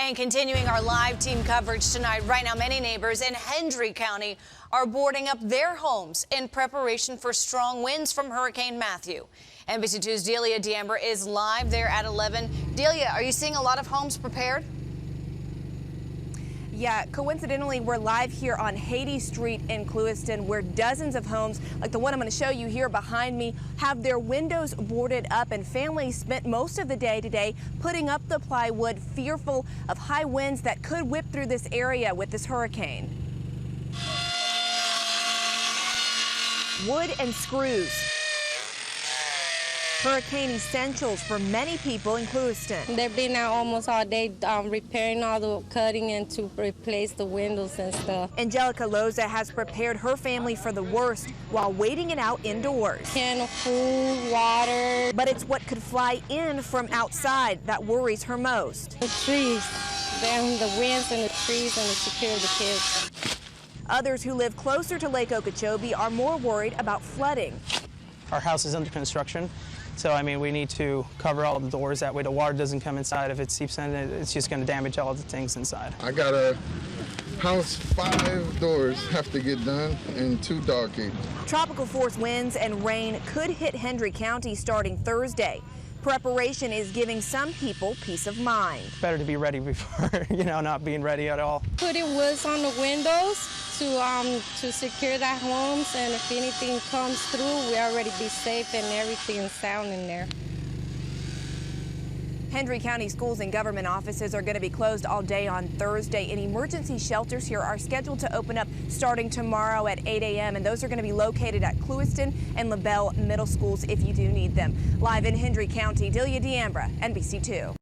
And continuing our live team coverage tonight, right now many neighbors in Hendry County are boarding up their homes in preparation for strong winds from Hurricane Matthew. NBC2's Delia D'Ambra is live there at 11. Delia, are you seeing a lot of homes prepared? Yeah, coincidentally, we're live here on Haiti Street in Clewiston, where dozens of homes, like the one I'm going to show you here behind me, have their windows boarded up, and families spent most of the day today putting up the plywood, fearful of high winds that could whip through this area with this hurricane. Wood and screws. Hurricane essentials for many people in Clewiston. They've been out almost all day repairing all the cutting and to replace the windows and stuff. Angelica Loza has prepared her family for the worst while waiting it out indoors. Can of food, water. But it's what could fly in from outside that worries her most. The trees, then the winds and the trees and the security of the kids. Others who live closer to Lake Okeechobee are more worried about flooding. Our house is under construction. So, I mean, we need to cover all the doors. That way the water doesn't come inside. If it seeps in, it's just going to damage all the things inside. I got a house, 5 doors have to get done, and 2 dog cages. Tropical force winds and rain could hit Hendry County starting Thursday. Preparation is giving some people peace of mind. Better to be ready before, not being ready at all. Putting woods on the windows to secure the homes, and if anything comes through, we already be safe and everything is sound in there. Hendry County schools and government offices are going to be closed all day on Thursday, and emergency shelters here are scheduled to open up starting tomorrow at 8 a.m. and those are going to be located at Clewiston and LaBelle middle schools if you do need them. Live in Hendry County, Delia D'Ambra, NBC2.